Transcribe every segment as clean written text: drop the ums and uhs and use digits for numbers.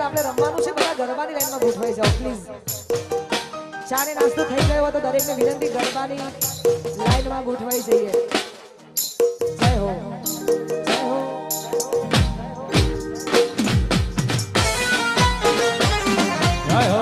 આગળ આપણે રમવાનું છે બધા ગરબાની લાઈનમાં ગોઠવાઈ જાઓ પ્લીઝ ચા ને નાસ્તો થઈ ગયો હોય તો દરેકને વિનંતી ગરબાની લાઈનમાં ગોઠવાઈ જઈએ જય હો જય હો જય હો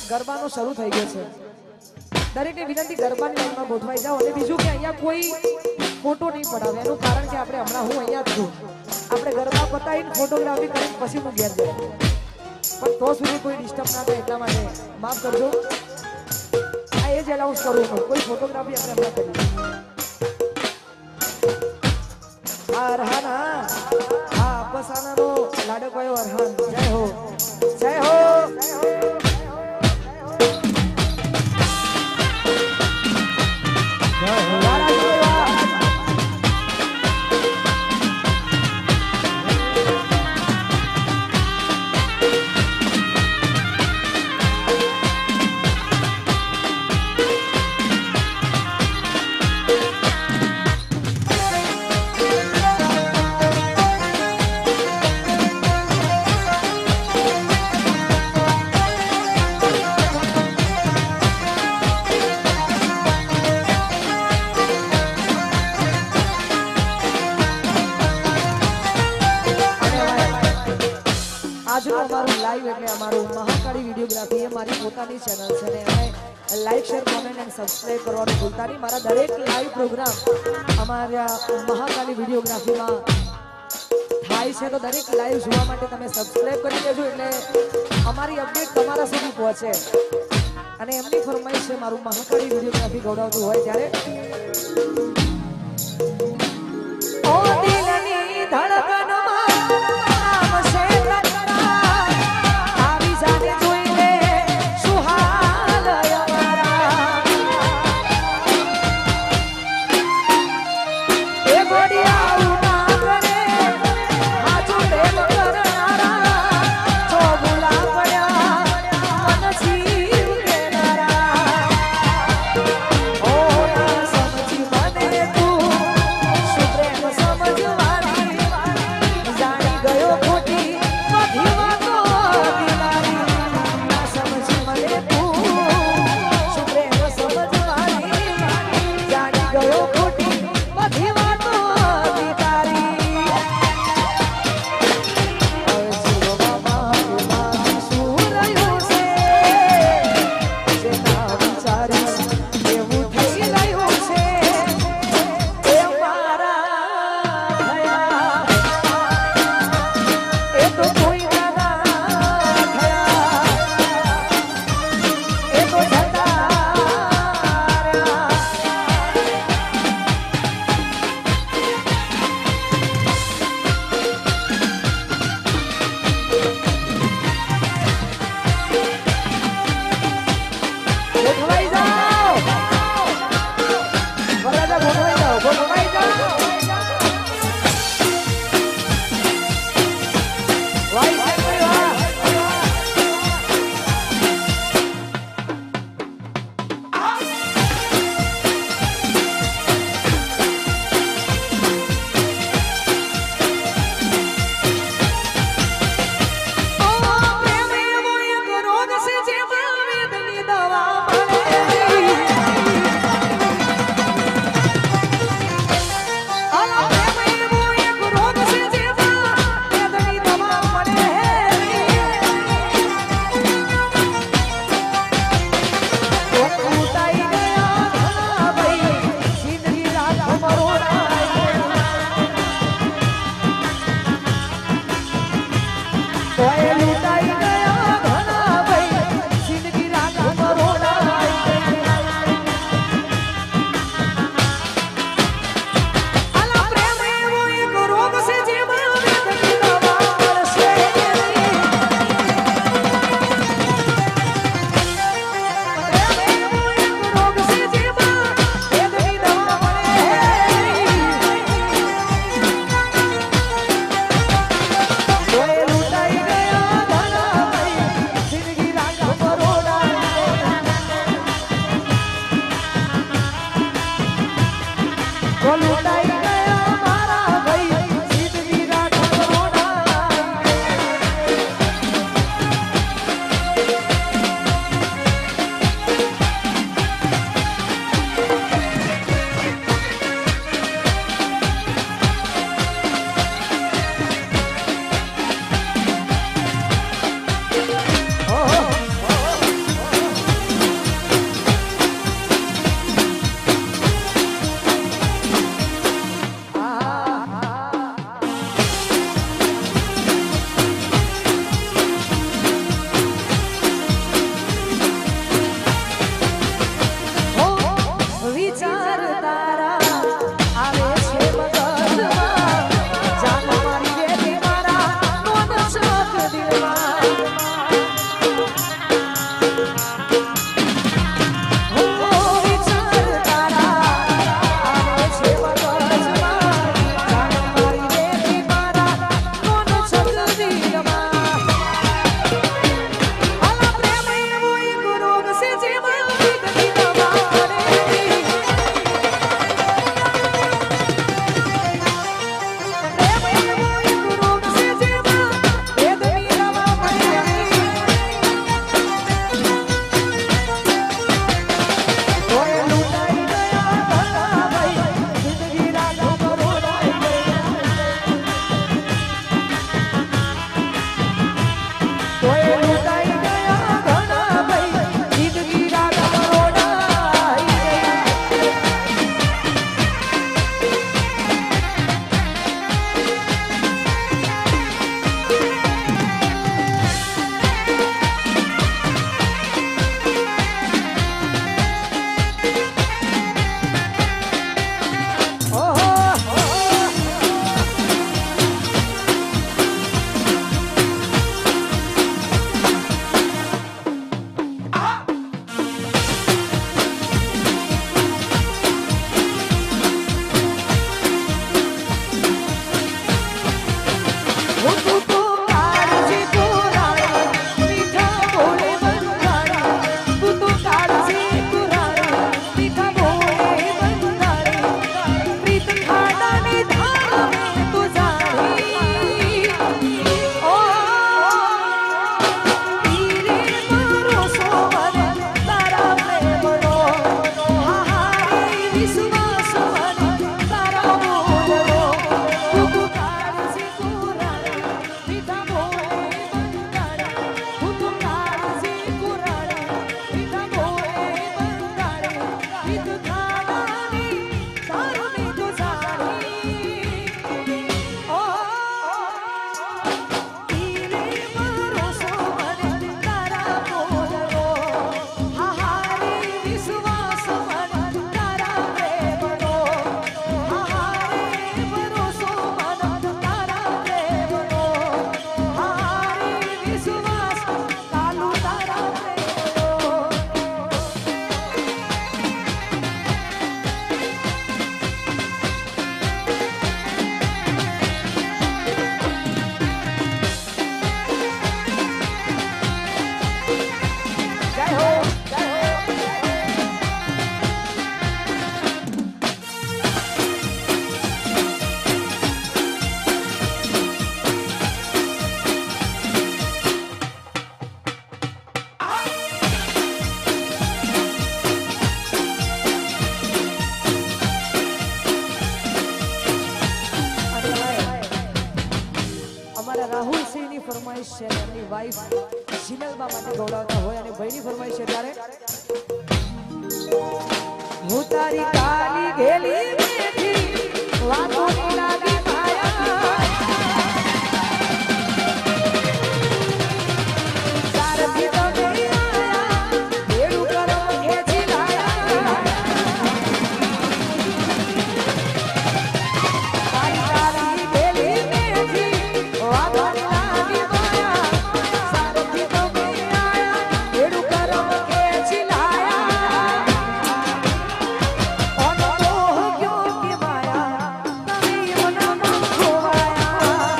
ગરબાનો શરૂ થઈ ગયો છે દરેકને વિનંતી ગરબાની લાઈનમાં ગોઠવાઈ જાઓ અને બીજું કે અહીંયા કોઈ ફોટો નહીં પડાવે એનું કારણ કે આપણે હમણાં હું અહીંયા જ છું આપણે ગરબા પતાવીને ફોટોગ્રાફી કરીને પછી હું ઘેર જઈએ પણ તો સુધી કોઈ ડિસ્ટર્બ ના થાય એટલા માટે માફ કરજો આ એ જ એલાઉન્સ કરું છું કોઈ ફોટોગ્રાફી આપણે હમણાં કરીએ અરહાન હા બસાનાનો લાડો કયો અરહાન જય હો જય હો આજનો અમારું લાઈવ એટલે અમારું મહાકાળી વિડીયોગ્રાફી એ મારી પોતાની ચેનલ છે ને અમે like share comment and subscribe કરવાનું ભૂલતા નહીં મારા દરેક લાઈવ પ્રોગ્રામ અમારા મહાકાળી વિડીયોગ્રાફીમાં થાય છે તો દરેક લાઈવ જોવા માટે તમે સબસ્ક્રાઇબ કરી દેજો એટલે અમારી અપડેટ તમારા સુધી પહોંચે અને એમની ફરમાઈશ છે મારું મહાકાળી વિડીયોગ્રાફી ગૌડાવતું હોય ત્યારે ઓ દિલની ધડકનમાં આવશે સમજ વાઇફ જીનલબા માટે ગૌડાવતા હોય અને ભાઈની ફરમાઈશ છે ત્યારે હું તારી કાલી ગેલી બેઠી વાતોની લાગી માયા સારથી તો નહીં આયા ભેડું કરો ખેંચી લાયા તારી કાલી ગેલી બેઠી વાતોની લાગી માયા સારથી તો નહીં આયા ભેડું કરો ખેંચી લાયા ઓનો મોહ ગયો કે માયા નવી મનમાં ખોવાયા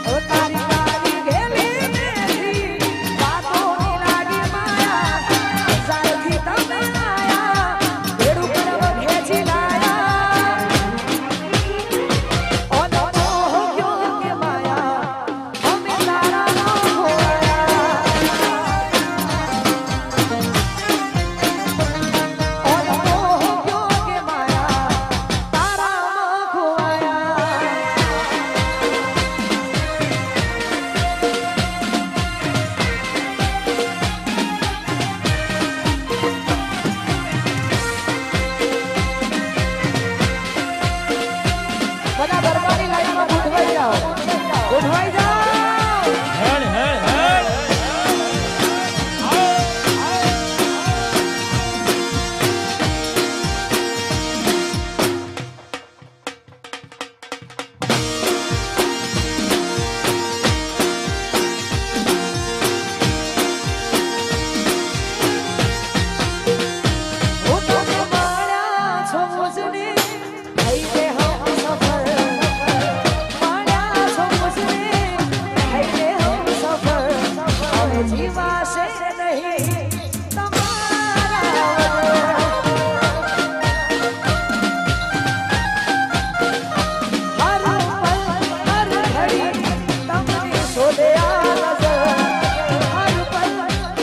ઓ તારી કાલી ગેલી બેઠી વાતોની લાગી માયા સારથી તમે આયા ભેડું કરવા ખેંચી લાયા ઓનો મોહ ગયો કે માયા અમે તારા નો ખોવાયા ઓનો મોહ ગયો કે માયા તારા ખોવાયા બધા દરબારી લાઈનમાં ગોઠવાઈ જાઓ ગોઠવાઈ જાઓ હેડ હેડ હેડ હું તમને માળ્યા છો મુજને થઈ રે હમ સફર માળ્યા છો મુજને થઈ રે હમ સફર હવે જીવાશે નહીં તમારા હર પલ હર ઘડી તમને શોધે આ નજર હર પલ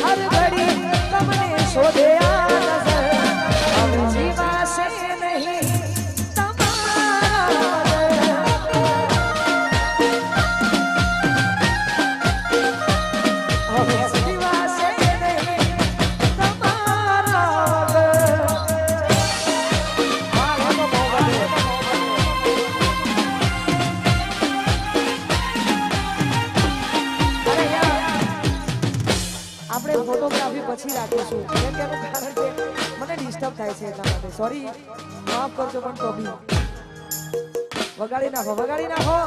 હર ઘડી તમને શોધે આ નજર હવે જીવાશે નહીં તમારા હવે જીવાશે નહીં તમારા આપણે ફોટોગ્રાફી પછી રાખીશું કેમ કે એનું કારણ છે મને ડિસ્ટર્બ થાય છે એટલા માટે સોરી માફ કરજો પણ તો બી વગાડી નાખો